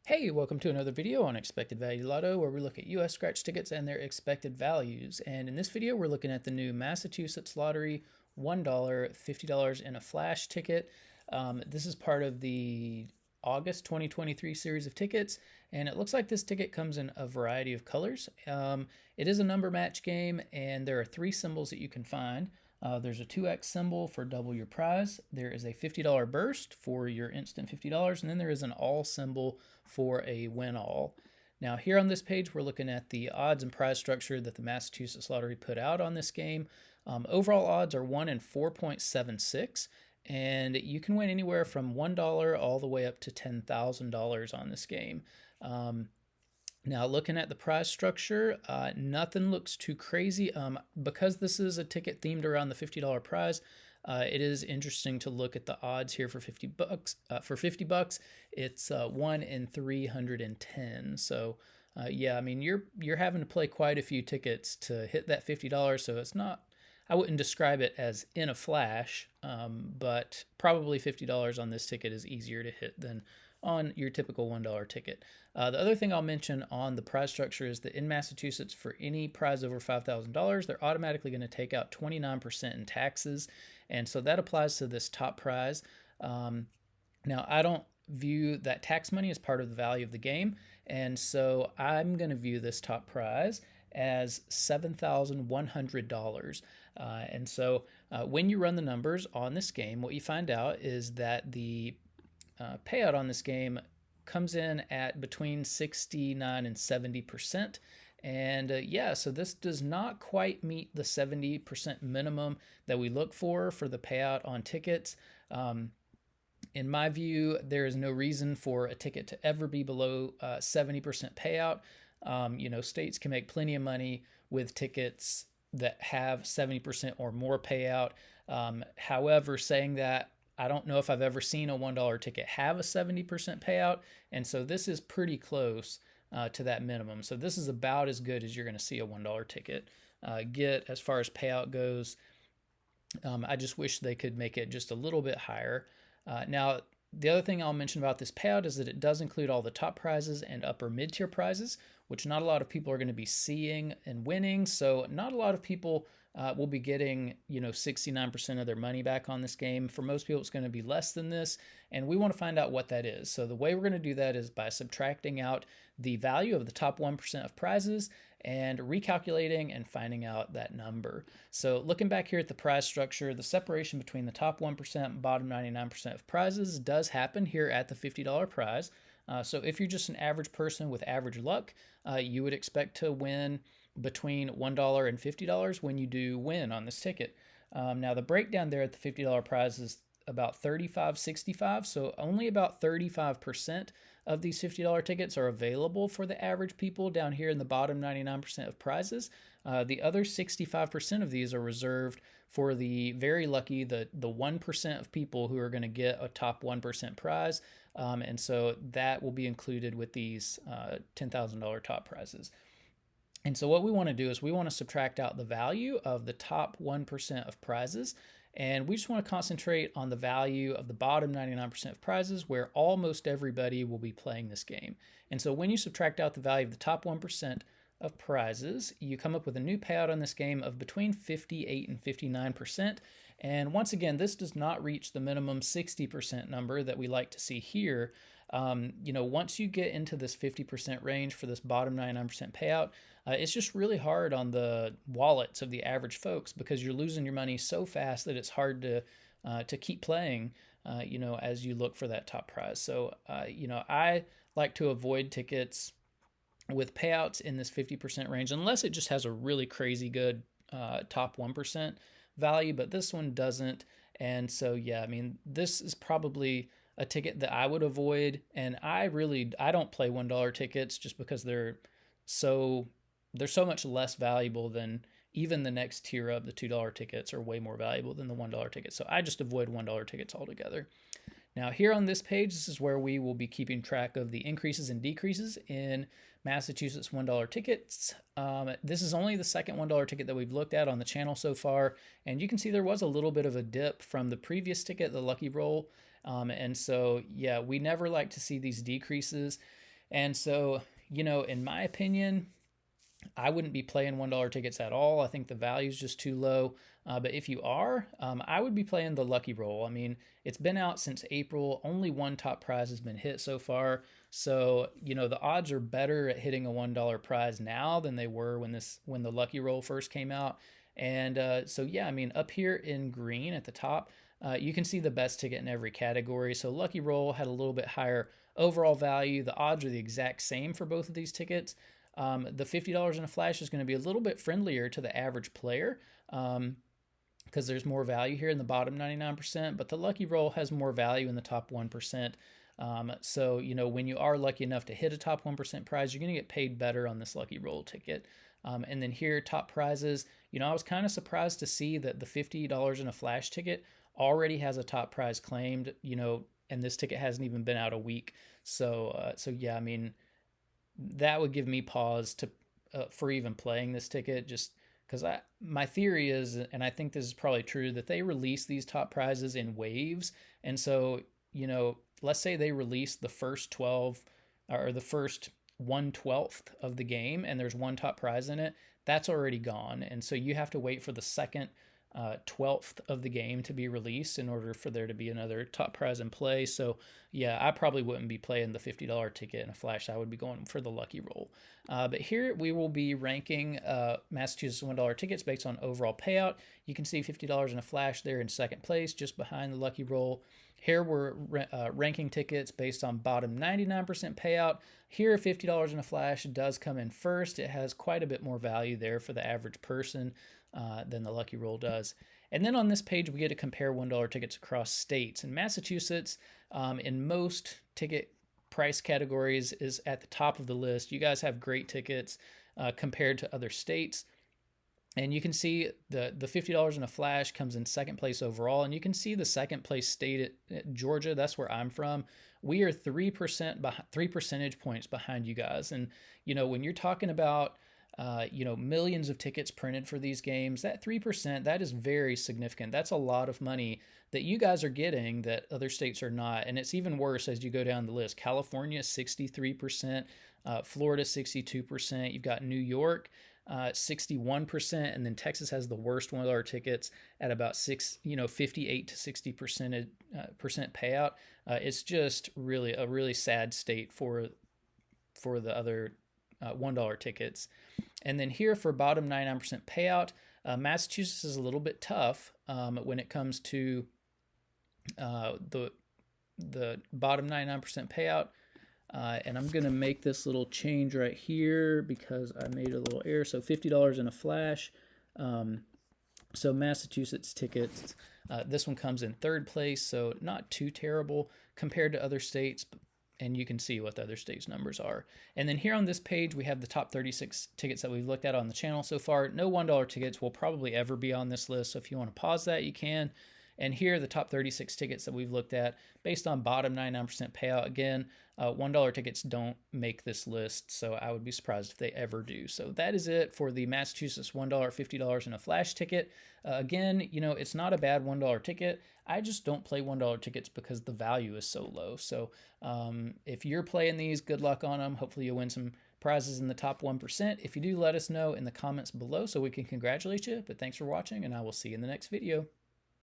Hey, welcome to another video on Expected Value Lotto, where we look at US scratch tickets and their expected values. And in this video, we're looking at the new Massachusetts Lottery $1, $50 in a flash ticket. This is part of the August 2023 series of tickets, and it looks like this ticket comes in a variety of colors. It is a number match game, and there are three symbols that you can find. There's a 2x symbol for double your prize. There is a $50 burst for your instant $50, and then there is an all symbol for a win all. Now, here on this page, we're looking at the odds and prize structure that the Massachusetts Lottery put out on this game. Overall odds are 1 in 4.76, and you can win anywhere from $1 all the way up to $10,000 on this game. Now, looking at the prize structure, nothing looks too crazy. Because this is a ticket themed around the $50 prize, it is interesting to look at the odds here for 50 bucks. For 50 bucks, it's 1 in 310. So, yeah, I mean, you're having to play quite a few tickets to hit that $50. So it's not. I wouldn't describe it as in a flash, but probably $50 on this ticket is easier to hit than on your typical $1 ticket. The other thing I'll mention on the prize structure is that in Massachusetts, for any prize over $5,000, they're automatically going to take out 29% in taxes. And so that applies to this top prize. Now, I don't view that tax money as part of the value of the game. And so I'm going to view this top prize as $7,100. And so when you run the numbers on this game, what you find out is that the payout on this game comes in at between 69 and 70%. And yeah, so this does not quite meet the 70% minimum that we look for the payout on tickets. In my view, there is no reason for a ticket to ever be below 70% payout. States can make plenty of money with tickets that have 70% or more payout. However, saying that, I don't know if I've ever seen a $1 ticket have a 70% payout, and so this is pretty close to that minimum. So this is about as good as you're going to see a $1 ticket get as far as payout goes. I just wish they could make it just a little bit higher. Now, the other thing I'll mention about this payout is that it does include all the top prizes and upper mid-tier prizes, which not a lot of people are going to be seeing and winning. So not a lot of people will be getting, 69% of their money back on this game. For most people, it's going to be less than this, and we want to find out what that is. So the way we're going to do that is by subtracting out the value of the top 1% of prizes and recalculating and finding out that number. So looking back here at the prize structure, the separation between the top 1% and bottom 99% of prizes does happen here at the $50 prize. So if you're just an average person with average luck, you would expect to win between $1 and $50 when you do win on this ticket. Now the breakdown there at the $50 prize is about 35-65, so only about 35% of these $50 tickets are available for the average people down here in the bottom 99% of prizes. The other 65% of these are reserved for the very lucky, the 1% of people who are going to get a top 1% prize. And so that will be included with these $10,000 top prizes. And so what we want to do is we want to subtract out the value of the top 1% of prizes, and we just want to concentrate on the value of the bottom 99% of prizes where almost everybody will be playing this game. And so when you subtract out the value of the top 1% of prizes, you come up with a new payout on this game of between 58 and 59%. And once again, this does not reach the minimum 60% number that we like to see here. Once you get into this 50% range for this bottom 99% payout, it's just really hard on the wallets of the average folks because you're losing your money so fast that it's hard to keep playing, as you look for that top prize. So, I like to avoid tickets with payouts in this 50% range unless it just has a really crazy good top 1% value, but this one doesn't. And so, yeah, I mean, this is probably a ticket that I would avoid. And I don't play $1 tickets just because they're so much less valuable than even the next tier of the $2 tickets are way more valuable than the $1 tickets. So I just avoid $1 tickets altogether. Now here on this page, this is where we will be keeping track of the increases and decreases in Massachusetts $1 tickets. This is only the second $1 ticket that we've looked at on the channel so far, and you can see there was a little bit of a dip from the previous ticket, the Lucky Roll. And so, yeah, we never like to see these decreases. And so, in my opinion, I wouldn't be playing $1 tickets at all. I think the value is just too low. But if you are, I would be playing the lucky roll. I mean, it's been out since April. Only one top prize has been hit so far. So, the odds are better at hitting a $1 prize now than they were when the lucky roll first came out. And so, yeah, I mean, up here in green at the top, you can see the best ticket in every category. So, lucky roll had a little bit higher overall value. The odds are the exact same for both of these tickets. The $50 in a flash is going to be a little bit friendlier to the average player because there's more value here in the bottom 99%, but the lucky roll has more value in the top 1%. So, when you are lucky enough to hit a top 1% prize, you're going to get paid better on this lucky roll ticket. And then here, top prizes, I was kind of surprised to see that the $50 in a flash ticket already has a top prize claimed, and this ticket hasn't even been out a week. So yeah, I mean, that would give me pause to for even playing this ticket, just because my theory is, and I think this is probably true, that they release these top prizes in waves. And so, let's say they release the first 12 or the first 1/12th of the game and there's one top prize in it, that's already gone. And so you have to wait for the second 12th of the game to be released in order for there to be another top prize in play. So yeah, I probably wouldn't be playing the $50 ticket in a flash. I would be going for the lucky roll. But here we will be ranking Massachusetts $1 tickets based on overall payout. You can see $50 in a flash there in second place, just behind the lucky roll. Here we're ranking tickets based on bottom 99% payout. Here, $50 in a flash does come in first. It has quite a bit more value there for the average person than the lucky roll does. And then on this page, we get to compare $1 tickets across states. And Massachusetts, in most ticket price categories, is at the top of the list. You guys have great tickets compared to other states. And you can see the $50 in a flash comes in second place overall. And you can see the second place state at Georgia. That's where I'm from. We are 3 percentage points behind you guys. And, when you're talking about millions of tickets printed for these games, that 3%, that is very significant. That's a lot of money that you guys are getting that other states are not. And it's even worse as you go down the list. California, 63%, Florida, 62%. You've got New York, 61%, and then Texas has the worst $1 tickets at about 58 to 60% percent payout. It's just really a really sad state for the other $1 tickets. And then here for bottom 99% payout, Massachusetts is a little bit tough when it comes to the bottom 99% payout. And I'm going to make this little change right here because I made a little error. So $50 in a flash. So Massachusetts tickets, this one comes in third place, so not too terrible compared to other states, and you can see what the other states' numbers are. And then here on this page, we have the top 36 tickets that we've looked at on the channel so far. No $1 tickets will probably ever be on this list, so if you want to pause that, you can. And here are the top 36 tickets that we've looked at based on bottom 99% payout. Again, $1 tickets don't make this list, so I would be surprised if they ever do. So that is it for the Massachusetts $1, $50 in a flash ticket. Again, it's not a bad $1 ticket. I just don't play $1 tickets because the value is so low. So if you're playing these, good luck on them. Hopefully you'll win some prizes in the top 1%. If you do, let us know in the comments below so we can congratulate you. But thanks for watching, and I will see you in the next video.